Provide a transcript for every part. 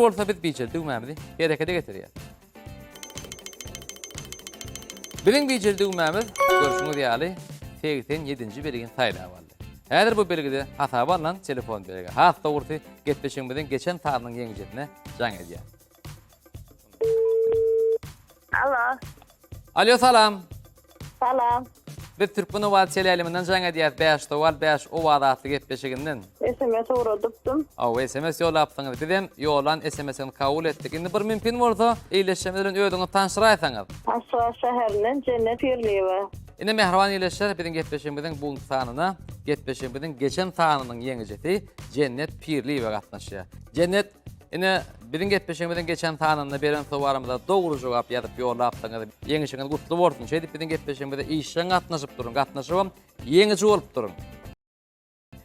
Bolsa biz biçil düğmemizi harekete getiriyor. Bizim biçil düğmemiz görüşümüz ýaly 87-nji belgin taýlap aldy. Häzir bu belgide hata barlan telefon belgi. Has dogrusu getmişiňizden geçen taýynyň ýeňijetine jaň edýär. Alo. Alo salam. Salam. Biz Türkmen Owad çeleliminden jaň edýär 5 dowal 5 owadatly getmişiňinden. SMS uğradıptım. SMS ýolapdyňyz. Bizem ýolan SMS-ni kabul etdik. Indi bir mümkin bolsa eýleşmeden öýdüňi tanşyraýsaňyz. Aşağı şehrinden Cennet Ýerliýewe. Indi mehriban eýleşler bizim getmişiňizden bu sanyna, getmişiňizden geçen sanynyň ýeňijeti Cennet Pirliýewe gatnaşýar. Cennet ine bizim getmişiňizden geçen sanyny beren sowarymyza dogry jogap ýazyp ýolapdyňyz. Ýeňişiňiz gutly bolsun. Şeýdip bizim getmişiňizde işe gatnaşyp durun, gatnaşyp ýeňiji bolup durun.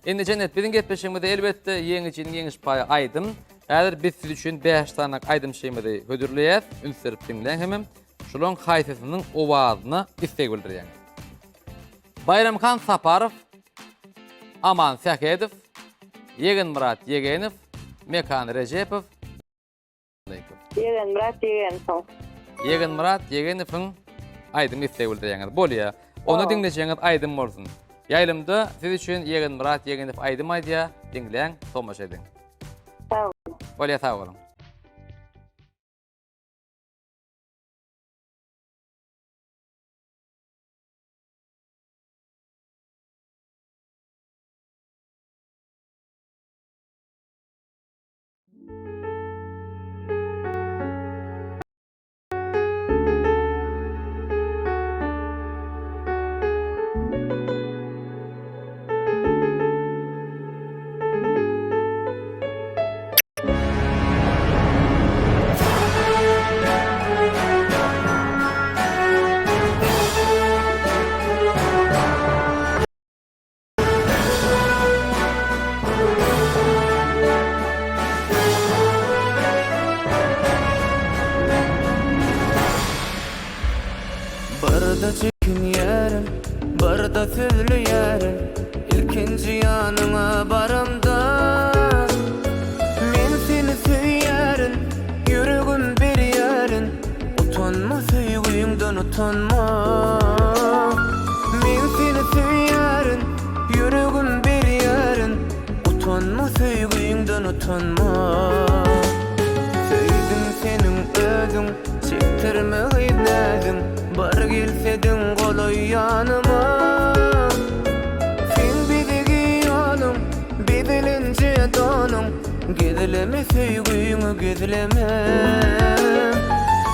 Indi Cennet bizim getmişiňizde elbetde ýeňiçiniň ýeňiş paýy aýdym. Häzir biz siz üçin 5 tane aýdym şeýmedi hödürleýär, ünsürip diňleň hemem. Şolon haýsysynyň owazyny istek bildirýär. Bayramkan Saparow, Aman Sakedow, Yegen Murat Yegenow, Mekan Rejepow. Yegen Murat Yegenow. Yegen Murat Yegenowyň aýdym istek bildirýär. Bolýa. Onu diňleşeňiz aýdym bolsun. Ýaýlymda siz üçin Yegen Murat Yegenow aýdym aýdýar, diňleň, tomaşa ediň. Sağ ol. Bolýa, sag bolun. Barda çekin yerim, barda sözlü yerim. İlkinci yanına baramda men seni söylerim, yüreğim bir yerin. Utanma sevgiğimden utanma. Men seni söylerim, yüreğim bir yerin. Utanma sevgiğimden utanma. Sevdim senin özün, çektirme gıydadın. Bar gelsedin golay yanıma. Sen bidigi yolum, bidilince donum. Gidileme sevgiğimi gidileme.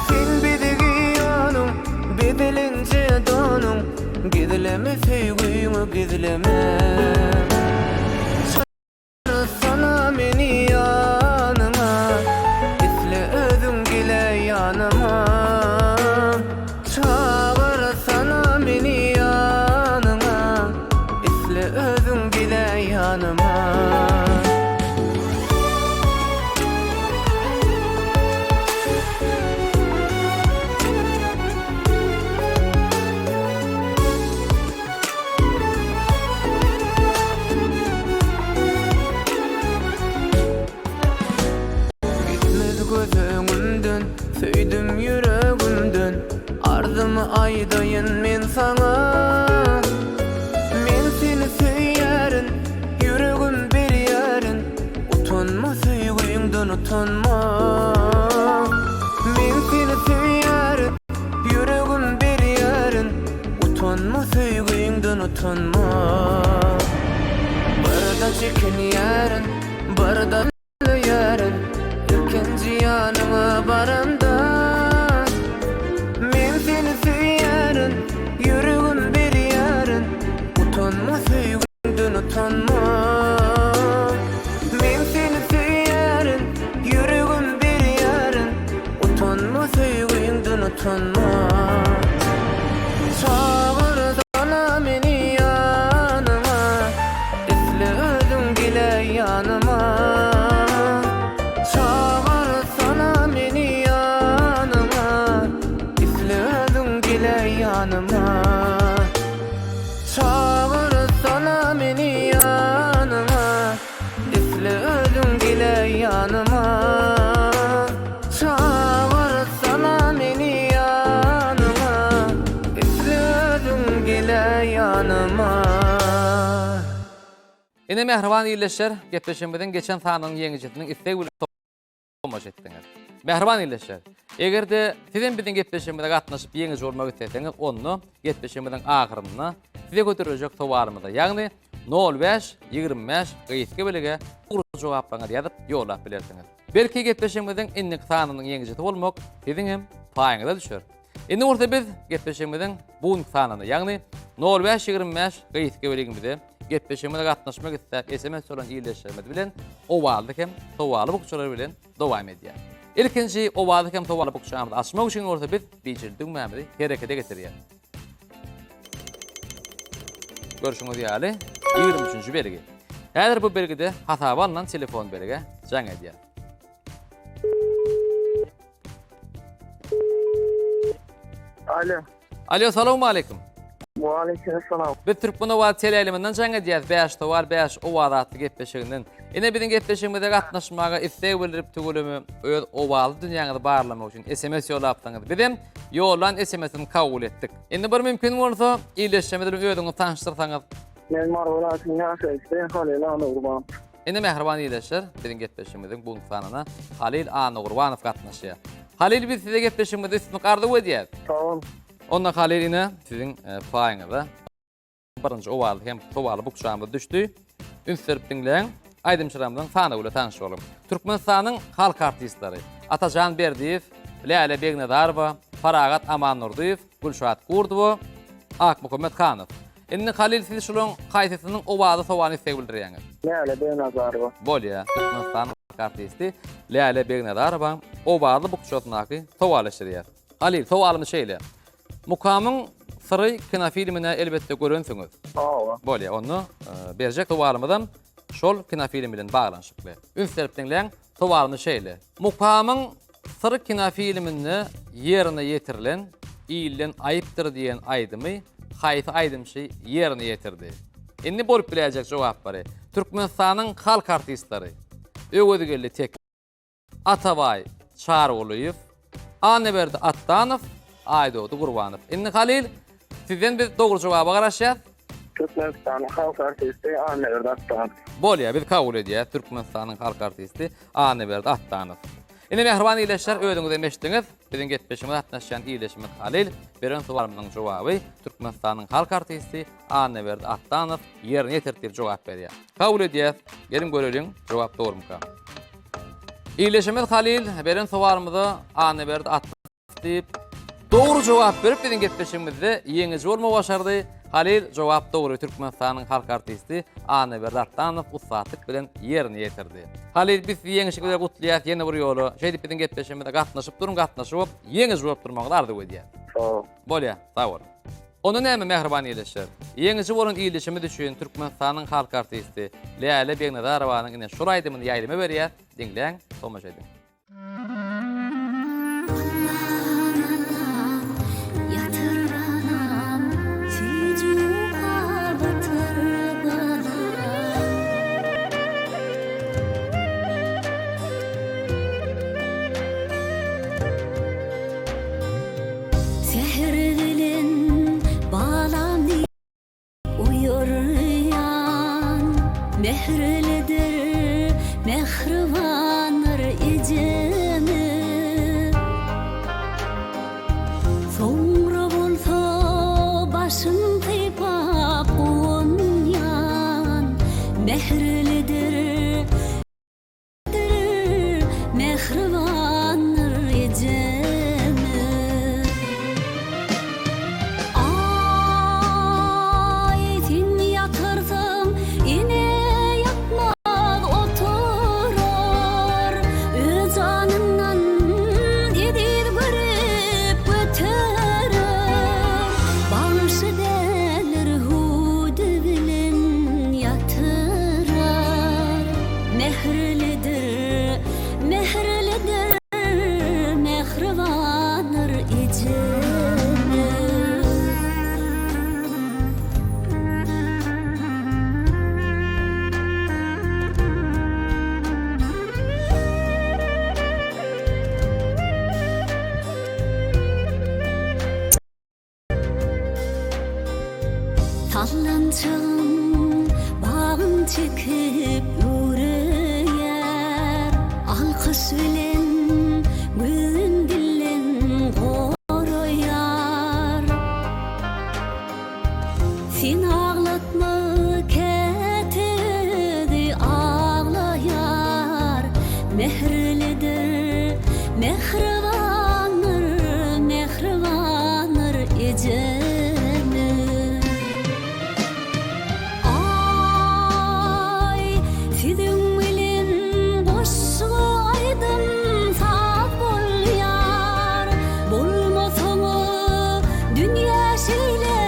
Sen bidigi yolum, bidilince donum. Gidileme sevgiğimi gidileme. Sana meni yanıma, isle özüm gile yanıma. Çağır sana meni yanıma, isle özüm gile yanıma. Gitmedi gözümden, söydüm yüreğimden. Ardımı aydayın men sana. Men seni söylerim, yüreğim bir yerin. Utanma sevgiğimden utanma. Men seni söylerim, yüreğim bir yerin. Utanma sevgiğimden utanma. Barda çekin yerin, barda yerin. İlkinci yanıma baramda men seni söylerim, yüreğim bir yerin. Utanma sevgiğimden utanma. Men seni söylerim, yüreğim bir yerin. Utanma sevgiğimden utanma. Çağır sana meni yanıma, isle özüm gile yanıma. Çağır sana meni yanıma, isle özüm gile yanıma. Çağır sana meni yanıma, isle özüm gile yanıma. Ene mehriban iyleşler, gepleşmeden geçen sahanın yeňijetiniň istek bilen tomaş etdiňiz. Mehriban iyleşler. Egerde sizin bilen gepleşmede gatnaşyp yeňiş bolmak isteseňiz, onu gepleşmeden ahyryna size götürejek towarymyzda, ýagny 05 25 gysga belige ugry jogaplaryňy ýazyp ýollap bilersiňiz. Belki gepleşmeden innik sanynyň yeňijeti bolmak siziň hem paýyňyza düşer. Endi orta biz gepleşmeden bu sanyny, ýagny 05 25 gysga beligimizde gepleşmede gatnaşmak istäp SMS bolan ýyleşmedi bilen owaldyk hem towaly bukçalar bilen dowam edýär. İlkinci owaldyk hem towaly bukçamyzy açmak üçin orta biz biçildik mämidi herekete getirýär. Görüşüňiz ýaly 23-nji belgi. Häzir bu belgide hata bolan telefon belge jaň edýär. Alo. Alo, salamu alaykum. Wa aleykümselam. Biz Türkmen Owad teleýleminden jaň edýär. 5 towar 5 owad atly gepleşiginden. Ene biziň gepleşigimizde gatnaşmaga istek bildirip tugulmy öz owaly dünýäňyzy barlamak üçin SMS ýolapdyňyz. Bizim ýollan SMS-ini kabul etdik. Endi bir mümkin bolsa ýyleşmeden öýüňizi taňşdyrsaňyz. Men marwalatyň ýaşaýsy Halil Anurban. Endi mehriban ýyleşler, biziň gepleşigimizden bu sanyna Halil Anurbanov gatnaşýar. Halil, biz size gepleşigimizde ismi gardy edýär. Tamam. Onda Halil ine siziň paýyňyza birinji owaly hem towaly bukçamyza düşdi. Ünsürip dinleň. Aydym Şıramdan sana ile tanış olalım. Türkmenistanyň halk artistlary Atajan Berdiýew, Läle Begnedarova, Faragat Amanurdiýew, Gülşat Kurdowa, Ak Muhammed Hanow. Endi Halil siz şolaň gaýtasynyň owady sowany istek bildirýäňiz. Läle Begnedarova. Bolýa, Türkmenistanyň halk artisti Läle Begnedarova owady bukçatynaky sowalaşdyrýar. Halil, sowalymyz şeýle. Mukamyň syry kino filmine elbetde görünsiňiz. Bolýa, onu berjek sowalymyzdan şol kino film bilen baglanşykly. Ünsürip dinleň, sowalymyz şeýle. Mukamyň syry kino filmini ýerine ýetirilen, iýilen aýypdyr diýen aýdymy, haýsy aýdymşy ýerine ýetirdi. Endi bolup biläjek jogap bary. Türkmenistanyň halk artistlary Öwedigelli tek Atabay Çaroğluýew, Aneberdi Attanow, Aýdody Gurbanow. Endi Halil, sizden biz dogry jogaba garaşýar. Türkmenistanyň halk artisti Aneberdi Attanow. Bolýa, biz kabul edýär. Türkmenistanyň halk artisti Aneberdi Attanow. Endi mehriban ýyleşler, öýüňizi emeşdiňiz. Biziň getpeşime gatnaşan ýyleşme Halil, beren sowalarymyň jogaby Türkmenistanyň halk artisti Aneberdi Attanow ýerine ýetirip jogap berýär. Kabul edýär. Gelin görelim, jogap dogrymy. Ýyleşme Halil, beren sowalarymyzy Aneberdi Attanow diýip dogry jogap berip biziň getpeşimizde ýeňiş bolma başardy. Halil jogap dogry, Türkmenistanyň halk artisti Aneberdi Attanow usatlyk bilen ýerine ýetirdi. Halil, biz ýeňişik bilen gutlaýar, ýene bir ýoly. Şeýdip biziň getpeşimizde gatnaşyp durun, gatnaşyp ýeňiş bolup durmagy ardy edýär. Bolýa, sag bol. Onu näme mehriban ýyleşler. Ýeňiş bolan ýyleşimi düşün Türkmenistanyň halk artisti Läle Begnedarowanyň ine şol aýdymyny ýaýlama berýär. Dinleň, tomaş edin. Mehrlidir, mehribanır icimi. Sonra bolsa başın kıypap onyan. Mehrlidir, mehribanır icimi. Aytin yatırdım ine Tallançım, bağım çekip yürüyer alkış bilen gün dillen koruyor sen ağlatma ketedi ağlayar mehrlidir mehribanır ecemi ay sizin bilen boşu aydın saf bolyar bolmasaňy dünya şeýle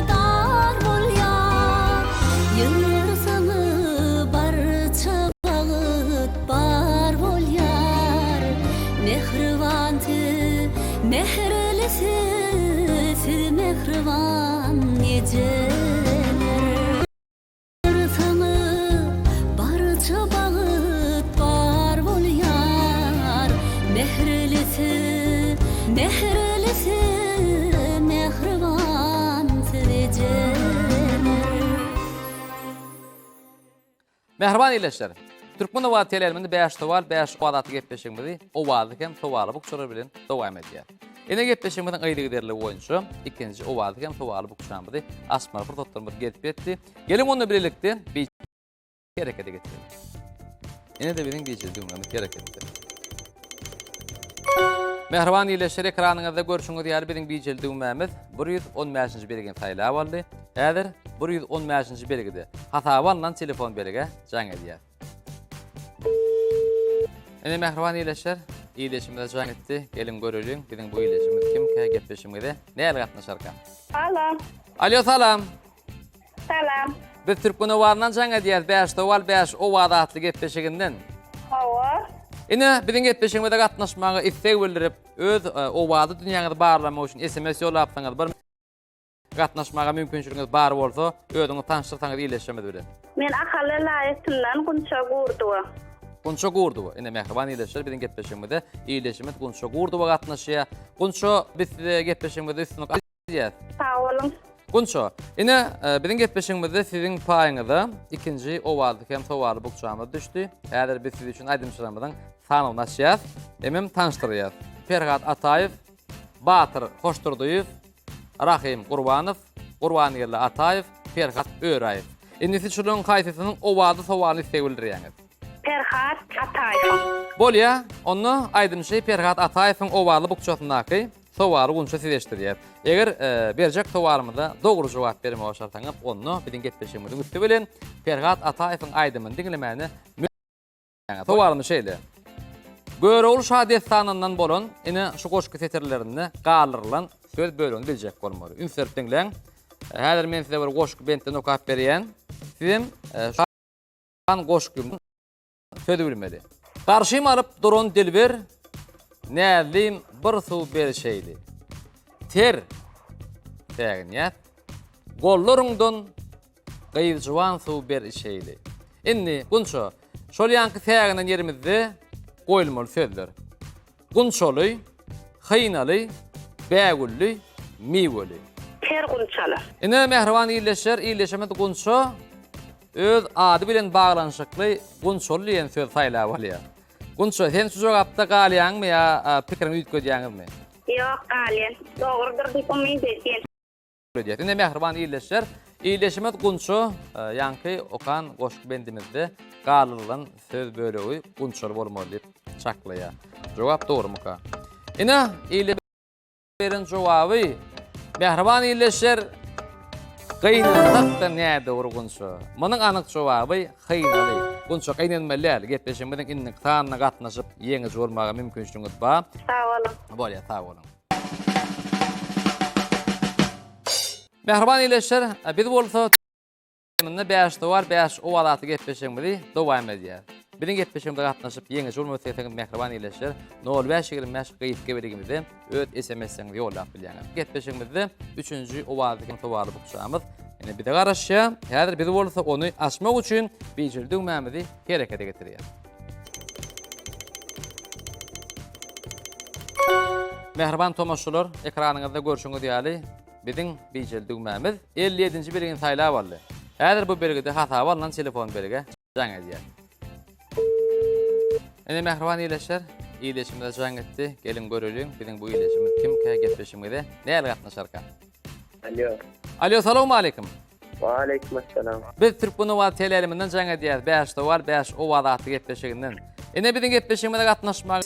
dar bolyar ýyrsaňy barça bagyt bar bolyar mehribanty mehrlisi siz mehriban ýejeler ýyrsaňy barça bagyt bar bolyar mehrlisi mehriban siz ýejeler. Mehriban ileşler. Türkmen Owa telelerinde 5 sowal 5 wadaty gepleşigimizi owaly hem sowaly bu sorar bilen dowam edýär. Ene gepleşigimizin aýdygy derli boýunça ikinji owaly hem sowaly bu kuşamyzy asmar fırsatlarymyz gelip etdi. Gelin onu birlikde bir harekete getirelim. Ene de bilen geçirdiğimiz hareketler. Mehriban ileşler ekranynızda görüşüňiz ýaly bilen bijeldigimiz 115-nji bergen taýla boldy. Häzir 115-nji bergide hata bolan telefon berige jaň edýär. Ene mehriban ileşler iyileşimde jaň etdi. Gelin görelim biziň bu iyileşimiz kim käy gepleşimizde näle gatnaşarka. Alo. Alo salam. Salam. Biz Türkmen Owadan jaň edýär 5 sowal 5 owada atly gepleşiginden. Hawa. Ine biziň gepleşigimizde gatnaşmagy istek bildirip öz owada dünýäňizi barlama üçin SMS ýolapsaňyz bir gatnaşmaga mümkinçiliginiz bar bolsa özüňizi tanıştyrsaňyz iyileşmez bilen. Men akaly laýetdinden Gunça Gurduwa. Gunça Gurduwa. Ine mehriban iyileşler biziň gepleşigimizde iyileşimiz Gunça Gurduwa gatnaşýar. Gunça biz gepleşigimizde üstüne gatnaşýar. Sağ olun. Gunça, ine biziň gepleşigimizde siziň paýyňyza ikinji owaly hem sowaly bukçamyz düşdi. Häzir biz siz üçin aýdymçylarymyzyň sanyny açýar, hemem tanıştyrýar. Ferhat Ataýew, Batyr Hoşturduýew, Rahim Gurbanow, Gurbanyýerli Ataýew, Ferhat Öraýew. Indi siz şolaryň kaýsysynyň owady sowaly istek bildirýäňiz. Ferhat Ataýew. Bolýa, onu aýdymçy Ferhat Ataýewiň owaly bukçasyndaky sowaly Gunça sizeşdirýär. Eger berjek sowarymyza dogry jogap berme başarsaňyz, onu biziň gepleşigimiziň üstü bilen Ferhat Ataýewiň aýdymyny dinlemäni sowalyny şeýle. Göreğul şadetsanından bolan, ine şu goşky seterlerini galyrlan söz bölüň biljek bolmaly. Ünsürip dinleň. Häzir men size bir goşky bentden okap berýän. Sizem şan goşkymyň söz bilmeli. Karşym alıp duran dilber, näzim bir suw berşeýli. Ter, tägnýät, gollaryňdan gyýjywan suw berşeýli. Indi Gunça, şol ýanky täginen ýerimizde goýulmaly sözler. Gunçaly, hynaly, bägully, miweli. Ter Gunçaly. Ine mehriban iyileşler, iyileşemet Gunça öz ady bilen baglanyşykly Gunçaly diýen söz taýlap bolýar. Gunça, sen şu jogapda galýaňmy ýa pikirini ýitgeýäňizmi? Ýok, galýan. Dogrydyr diýip men diýen. Ine mehriban iyileşler, iyileşemet Gunça ýanky okan goşky bendimizde galyrylan söz bölegi Gunçaly bolmaly diýip çaklaýar. Jogap dogrymy? Ine iyileşlerin jogaby mehriban iyileşler Gynanlykda näde urgunça? Munyň anyk jogaby hynaly. Gunça gynanmalar gepleşimiň innik tanyna gatnaşyp ýeňi bolmagy mümkinçiligiňiz bar. Sağ olun. Bolýa, sağ bolun. Mehriban iyileşler, biz bolsa Mende 5 var, 5 owalaty gepleşigimizi dowam edýär. Biziň gepleşigimizde gatnaşyp ýeňe jol meseleleriniň mehriban ileşler 0525 gyýypke berigimizde öt SMS-iňizi ýollap bilýäňiz. Gepleşigimizde 3-nji owalaty towaly bukçamyz. Ene bir de garaşýa, häzir biz bolsa onu açmak üçin biçildiň mämizi herekete getirýär. Mehriban tomaşçylar, ekranyňyzda görüşüňiz ýaly biziň biçildiň mämiz 57-nji biriň taýlap boldy. Häzir bu belgide hata bolan telefon belge jaň edýär. Ene mehriban iýleşer, iýleşimde jaň etdi. Gelin göreliň, biziň bu iýleşimiz kimkä getbeşimizde näle gatnaşarka? Alo. Alo, salamu alaykum. Wa aleykum assalam. Biz Türkbunu wa teleeliminden jaň edýär. 5 var, 5 o wadaty getbeşiginden. Ene biziň getbeşimizde gatnaşmak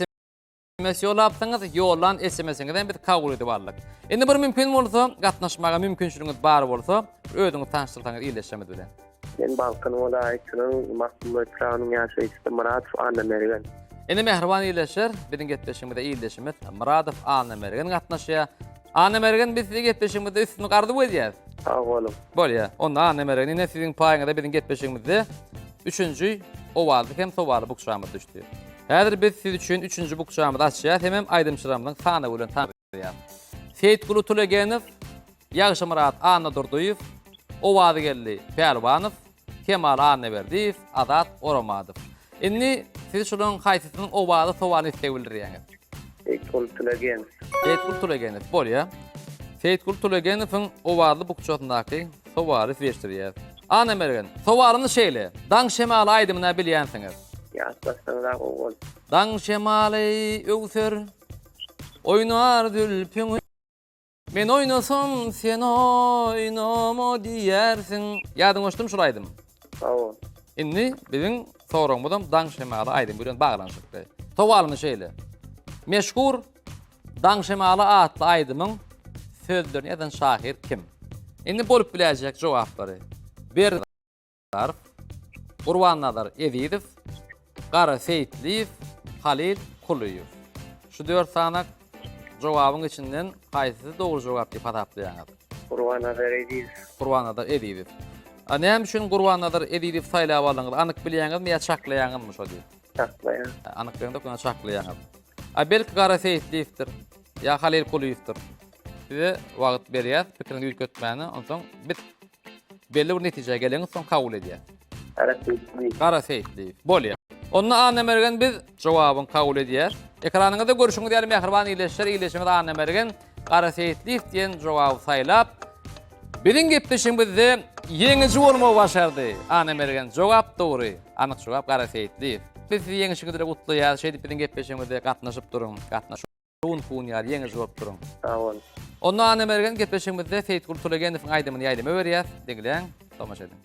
SMS ýolapsyňyz, ýolan SMS-iňizden biz kabul edip aldyk. Endi bir mümkin bolsa, gatnaşmaga mümkinçiligiňiz bar bolsa, özüňiz tanıştyrsaňyz iýleşemet bilen. Men Balkan welaýatynyň Mahmud Ekranyň ýaşaýçy Murat Annemergen. Ene mehriban iýleşer, biziň getbeşimizde iýleşimiz Muradov Annemergen gatnaşýar. Annemergen biz sizi getbeşimizde üstüni gardy edýär. Sag bolum. Bolýa, onda Annemergen ine siziň paýyňyzda biziň getbeşimizde 3-nji owaly hem sowaly bukşamy düşdi. Häzir biz siz üçin 3-nji bukşamy açýar, hemem aýdymçylarymyň sany bilen tanýar. Seyit Tulegenov, Ýagşy Murat Anadurduýew, Owazy geldi Pälwanow, Kemal Anneberdiýew, Azat Oramadow. Indi siz şolaryň haýsysynyň owaly sowaly istek bildirýäňiz. Tultulagen. Seyit Tulegenov, bolýa. Seyit Tulegenov'yň owaly bukşatyndaky sowaly seçdirýär. Annemergen, sowalyny şeýle, daň şemaly aýdymyna bilýänsiňiz. Ýa-da ol. Daň şemaly öwser, oynar dülpüň. Men oynasam sen oynama diýersiň. Ýadyň açdym şuraýdym. Sag. Indi biziň soraňmyzdan daň şemaly aýdym bilen baglanşykdy. Sowalyny şeýle. Meşhur daň şemaly atly aýdymyň sözlerini ýazan şahyr kim? Indi bolup biläjek jogaplary. Bir zarf, Gurban Nazar Ediýew, Gara Seyitliýew, Halil Kuliýew. Şu 4 sanak jogabyň içinden haýsy dogry jogap diýip ataplaýaňyz? Gurban Nazar Ediýew. Gurban Nazar Ediýew. Näme üçin Gurban Nazar Ediýew saýlap alyňyz? Anyk bilýäňizmi ýa çaklaýaňyzmy şo diýip? Çaklaýan. Anyk bilýäňde kuna çaklaýaňyz. Belki Gara Seyitliýewdir, ýa Halil Kuliýewdir. Size wagt berýär, pikiriňizi ýetmäni, onsoň bit belli bir netije geleňiz, soň kabul edýär. Gara Seyitliýew. Bolýar. Onda Annemergen biz jogabyny kabul edýär. Ekranyňyzda görüşüňiz diýelim mehriban iýleşler, iýleşimiz Annemergen Gara Seyitliýew diýen jogaby saýlap biziň gepleşigimizde ýeňici bolmagy başardy. Annemergen jogap dogry. Anyk jogap Gara Seyitliýew. Biz ýeňişiňizde gutlaýar, şeýdip biziň gepleşigimizde gatnaşyp durun, ýar ýeňici bolup durun. Sag. Onda Annemergen gepleşigimizde Seyit Tulegenow'yň aýdymyny ýaýdymy berýär. Diňleň, tamaşa edin.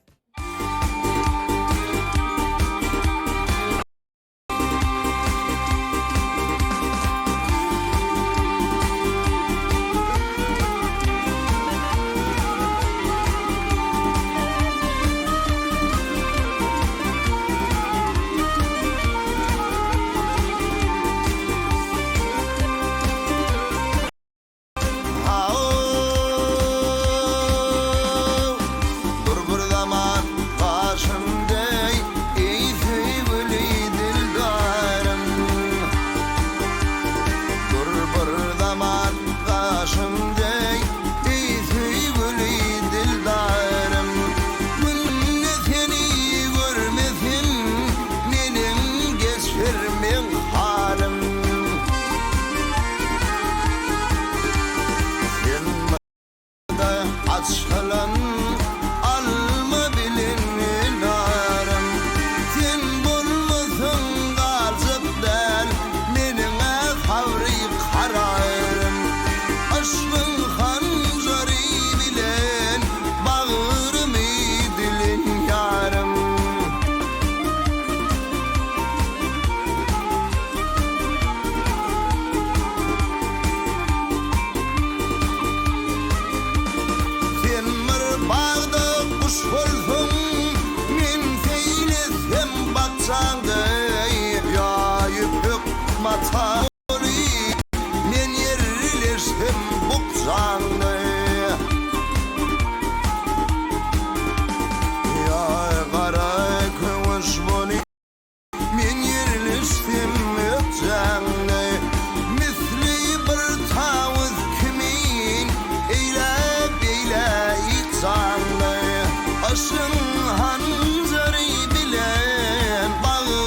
Başın hanzarı bilen bağır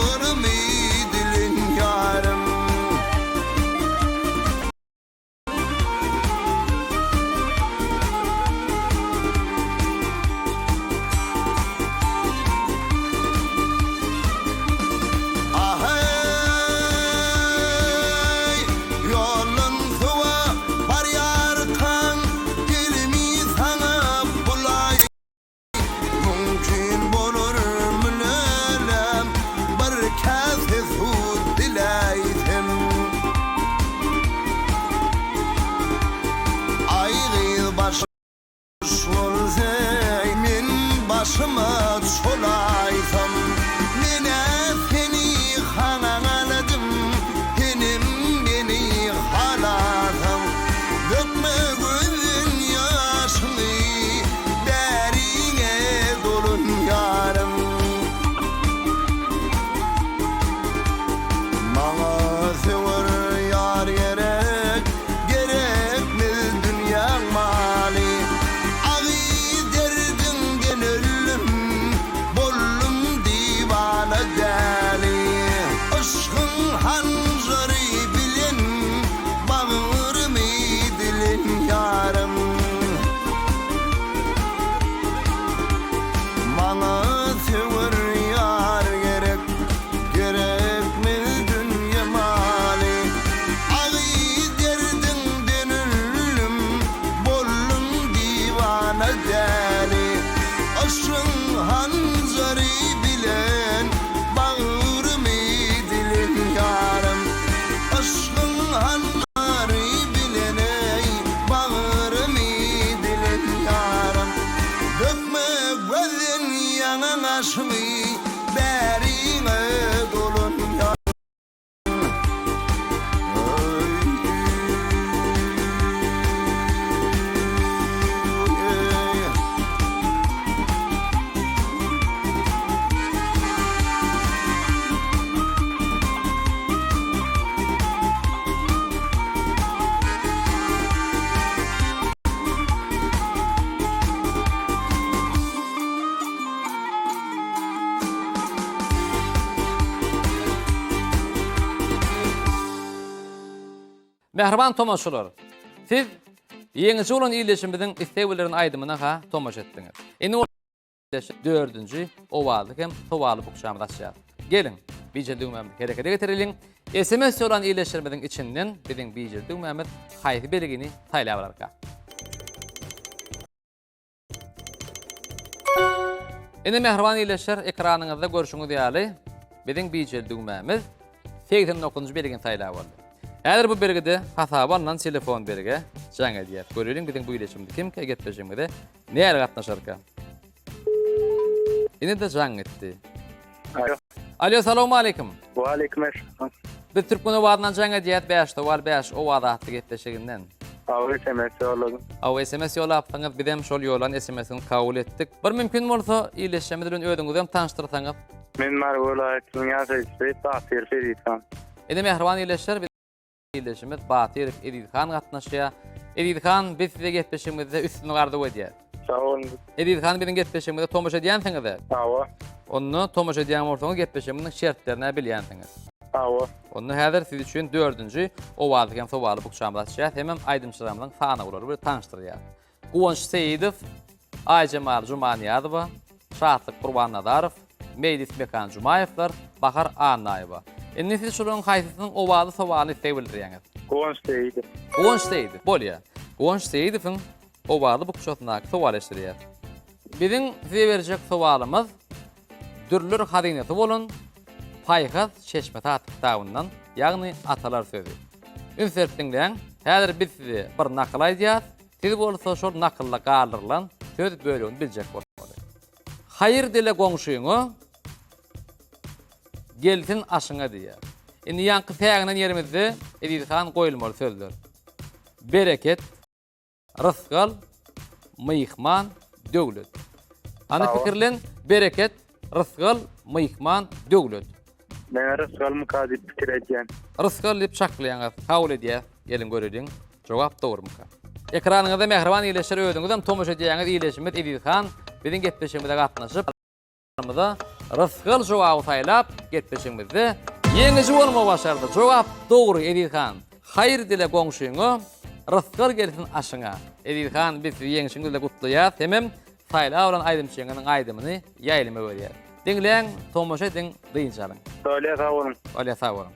Mehriban tomaşçylar. Siz yeňiçi bolan iýleşimizin isteglerini aýdymyna ha tomaş etdiňiz. Indi o 4-nji owaly hem towaly bukşamy açýar. Gelin, bijeldigmämi herekete getirelim. SMS bolan iýleşimizin içinden biziň bijeldigmämiz haýsy belgini taýlap alarka. Indi mehriban iýleşer ekranyňyzda görüşüňiz ýaly. Biziň bijeldigmämiz 89-njy belgini taýlap aldy. Eğer bu belgede hata barlan telefon belge jaňa diýär. Görelim biziň bu iletişimde kim getpeşimde näle gatnaşarka. Ine de jaň etdi. Alo. Alo, salamu alaykum. Wa alaykum assalam. Biz Türkmen owadyna jaňa diýät 5 towal 5 owada atdy getpeşiginden. Awy SMS yolladım. Aw SMS ýolapdyňyz, biz hem şol ýolan SMS-ini kabul etdik. Bir mümkin bolsa iletişimi bilen öýdüňiz hem taňşdyrsaňyz. Men Marw welaýatynyň ýaşaýjy Batyr Ferithan. Ine mehriban iletişler iletişimiz Batyr Edilhan gatnaşýar. Edilhan biz size getpeşimizde üstüni gardy edýär. Sağ olun. Edilhan biziň getpeşimizde tomaş edýänsiňiz. Awa. Onu tomaş edýän bolsaňyz getpeşimiziň şertlerini bilýänsiňiz. Awa. Onu häzir siz üçin 4-nji owaly hem sowaly bukşamy açýar. Hemem aýdymçylarymyň sany bolar, bir taňşdyrýar. Guwanç Seýidow, Aýjamal Jumaniýadowa, Şatlyk Gurbannadarow, Meýlis Mekan Jumaýewler, Bahar Anaýewa. Indi siz şolaryň haýsysynyň owaly sowaly istek bildirýäňiz. Guwanç Seýidow. Guwanç Seýidow, bolýa. Guwanç Seýidowyň owaly bukşatyna sowaly eşdirýär. Biziň size berjek sowalymyz dürler hazynaty bolan Paýhaz çeşme tatykdagyndan, ýagny atalar sözü. Ünsertdiňden, häzir biz size bir nakl aýdýar, siz bolsa şol naklla galdyrylan söz bölügini biljek bolmaly. Haýyr dile goňşuýuňa gelsin aşyňa diýär. Indi ýanky täginen ýerimizde Edilhan goýulmaly sözler. Bereket, rızgal, mıyıkman, döwlet. Ana pikirlen bereket, rızgal, mıyıkman, döwlet. Men Rıskal mukadip pikir edýän. Rızgal dip çaklaýaňyz, kabul edýär. Gelin görelim. Jogap dogurmyka. Ekranyňyzda mehriban iýleşir öýdüňiz hem tomaş edýäňiz iýleşimiz Edilhan biziň getpeşimizde gatnaşyp Rızgal jogaby taýlap getpeşimizde yeňiçi bolma başardy. Jogap dogry Edilhan. Haýyr dile goňşuýuňa Rızgal gelsin aşyňa. Edilhan biz yeňişiňizle gutlaýar. Hemem taýlap bolan aýdymçyňyň aýdymyny ýaýlyma berýär. Diňleň tomaş ediň diýinçalyň. Söyle sağ olun. Öyle sağ olun.